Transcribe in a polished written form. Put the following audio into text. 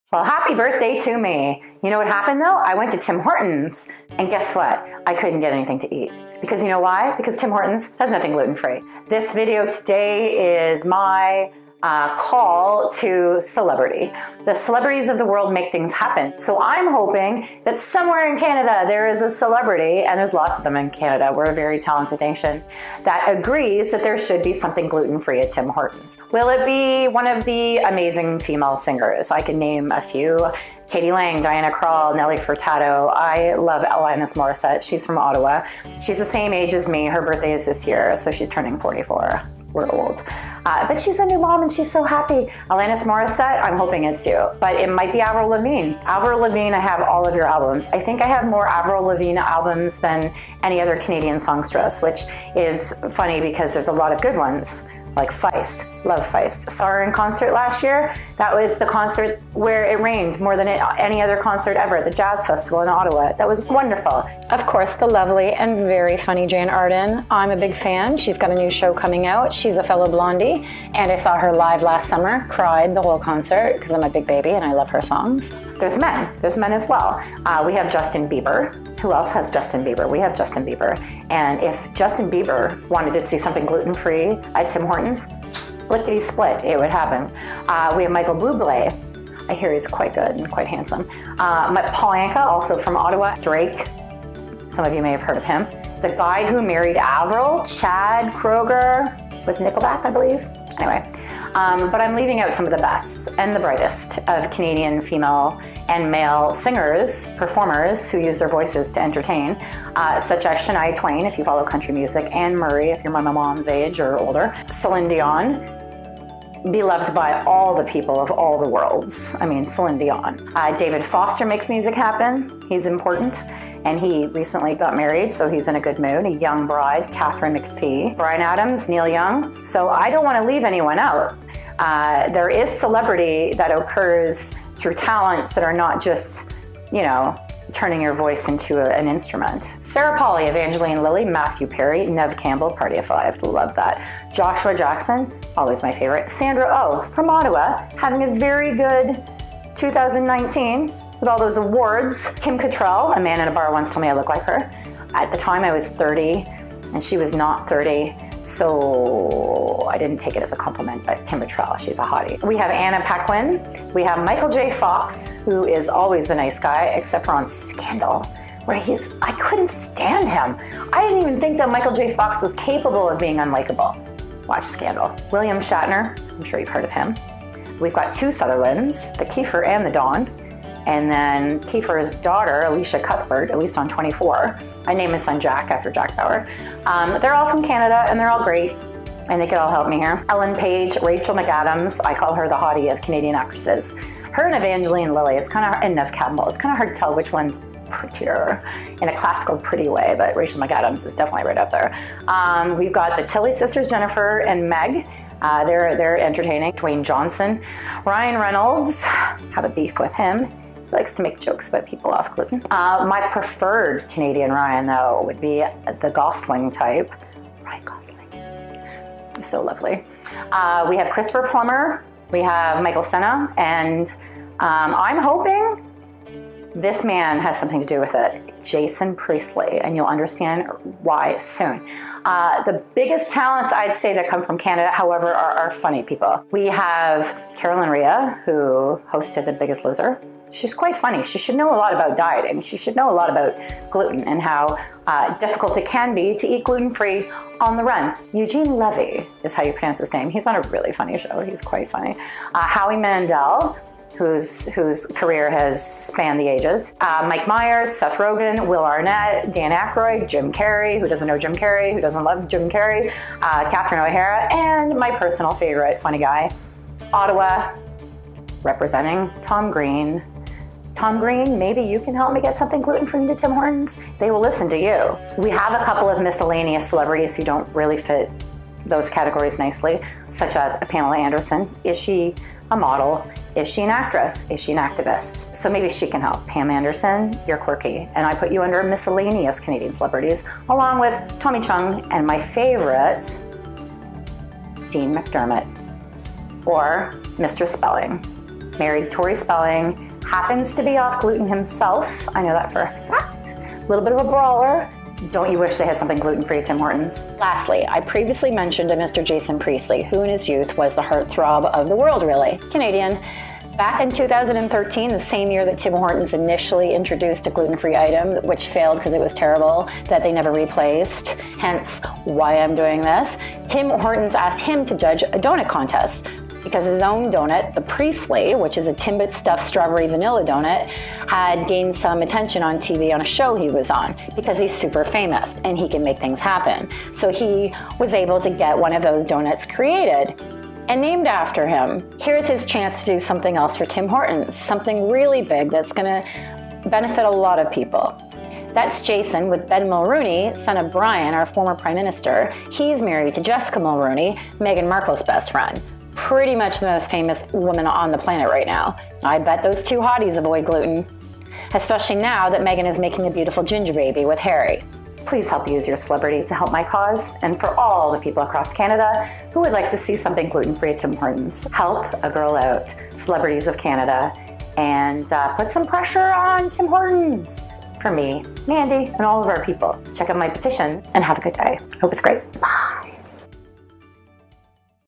Well, happy birthday to me. You know what happened though? I went to Tim Hortons and guess what? I couldn't get anything to eat. Because you know why? Because Tim Hortons has nothing gluten-free. This video today is my call to celebrity. The celebrities of the world make things happen. So I'm hoping that somewhere in Canada there is a celebrity, and there's lots of them in Canada, we're a very talented nation, that agrees that there should be something gluten-free at Tim Hortons. Will it be one of the amazing female singers? I can name a few. Katie Lang, Diana Krall, Nelly Furtado. I love Alanis Morissette. She's from Ottawa. She's the same age as me. Her birthday is this year, so she's turning 44. We're old. But she's a new mom and she's so happy. Alanis Morissette, I'm hoping it's you. But it might be Avril Lavigne. Avril Lavigne, I have all of your albums. I think I have more Avril Lavigne albums than any other Canadian songstress, which is funny because there's a lot of good ones. Like Feist, love Feist. Saw her in concert last year. That was the concert where it rained more than any other concert ever, the Jazz Festival in Ottawa. That was wonderful. Of course, the lovely and very funny Jane Arden. I'm a big fan. She's got a new show coming out. She's a fellow blondie, and I saw her live last summer, cried the whole concert because I'm a big baby and I love her songs. There's men as well. We have Justin Bieber. Who else has Justin Bieber? We have Justin Bieber. And if Justin Bieber wanted to see something gluten-free at Tim Hortons, lickety split, it would happen. We have Michael Bublé. I hear he's quite good and quite handsome. Paul Anka, also from Ottawa. Drake, some of you may have heard of him. The guy who married Avril, Chad Kroeger, with Nickelback, I believe. Anyway, but I'm leaving out some of the best and the brightest of Canadian female and male singers, performers who use their voices to entertain, such as Shania Twain, if you follow country music, Anne Murray, if you're my mom's age or older, Celine Dion, beloved by all the people of all the worlds. I mean, Celine Dion. David Foster makes music happen. He's important. And he recently got married, so he's in a good mood. A young bride, Catherine McPhee. Bryan Adams, Neil Young. So I don't want to leave anyone out. There is celebrity that occurs through talents that are not just, you know, turning your voice into an instrument. Sarah Polley, Evangeline Lilly, Matthew Perry, Nev Campbell, Party of Five, love that. Joshua Jackson, always my favorite. Sandra Oh from Ottawa, having a very good 2019 with all those awards. Kim Cattrall, a man in a bar once told me I look like her. At the time I was 30 and she was not 30. So I didn't take it as a compliment, but Kim Cattrall, she's a hottie. We have Anna Paquin. We have Michael J. Fox, who is always the nice guy, except for on Scandal, where I couldn't stand him. I didn't even think that Michael J. Fox was capable of being unlikable. Watch Scandal. William Shatner, I'm sure you've heard of him. We've got two Sutherlands, the Kiefer and the Dawn. And then Kiefer's daughter, Alicia Cuthbert, at least on 24. I named my son Jack after Jack Bauer. They're all from Canada and they're all great and they could all help me here. Ellen Page, Rachel McAdams, I call her the hottie of Canadian actresses. Her and Evangeline Lilly, and Nev Campbell, it's kind of hard to tell which one's prettier in a classical pretty way, but Rachel McAdams is definitely right up there. We've got the Tilly sisters, Jennifer and Meg. They're entertaining. Dwayne Johnson. Ryan Reynolds, have a beef with him. He likes to make jokes about people off gluten. My preferred Canadian Ryan, though, would be the Gosling type. Ryan Gosling. He's so lovely. We have Christopher Plummer. We have Michael Cera. And I'm hoping this man has something to do with it. Jason Priestley. And you'll understand why soon. The biggest talents I'd say that come from Canada, however, are funny people. We have Carolyn Rhea, who hosted The Biggest Loser. She's quite funny. She should know a lot about dieting. She should know a lot about gluten and how difficult it can be to eat gluten-free on the run. Eugene Levy is how you pronounce his name. He's on a really funny show. He's quite funny. Howie Mandel, whose career has spanned the ages. Mike Myers, Seth Rogen, Will Arnett, Dan Aykroyd, Jim Carrey, who doesn't know Jim Carrey, who doesn't love Jim Carrey, Catherine O'Hara, and my personal favorite funny guy, Ottawa, representing Tom Green. Tom Green, maybe you can help me get something gluten-free to Tim Hortons? They will listen to you. We have a couple of miscellaneous celebrities who don't really fit those categories nicely, such as Pamela Anderson. Is she a model? Is she an actress? Is she an activist? So maybe she can help. Pam Anderson, you're quirky. And I put you under miscellaneous Canadian celebrities, along with Tommy Chung and my favorite, Dean McDermott, or Mr. Spelling. married Tori Spelling, happens to be off gluten himself. I know that for a fact. A little bit of a brawler. Don't you wish they had something gluten-free at Tim Hortons? Lastly, I previously mentioned a Mr. Jason Priestley, who in his youth was the heartthrob of the world, really. Canadian. Back in 2013, the same year that Tim Hortons initially introduced a gluten-free item, which failed because it was terrible, that they never replaced, hence why I'm doing this, Tim Hortons asked him to judge a donut contest because his own donut, the Priestley, which is a Timbit stuffed strawberry vanilla donut, had gained some attention on TV on a show he was on because he's super famous and he can make things happen. So he was able to get one of those donuts created and named after him. Here's his chance to do something else for Tim Hortons, something really big that's gonna benefit a lot of people. That's Jason with Ben Mulrooney, son of Brian, our former Prime Minister. He's married to Jessica Mulrooney, Meghan Markle's best friend. Pretty much the most famous woman on the planet right now. I bet those two hotties avoid gluten, especially now that Meghan is making a beautiful ginger baby with Harry. Please help use your celebrity to help my cause and for all the people across Canada who would like to see something gluten-free at Tim Hortons. Help a girl out, celebrities of Canada, and put some pressure on Tim Hortons for me, Mandy, and all of our people. Check out my petition and have a good day. Hope it's great. Bye.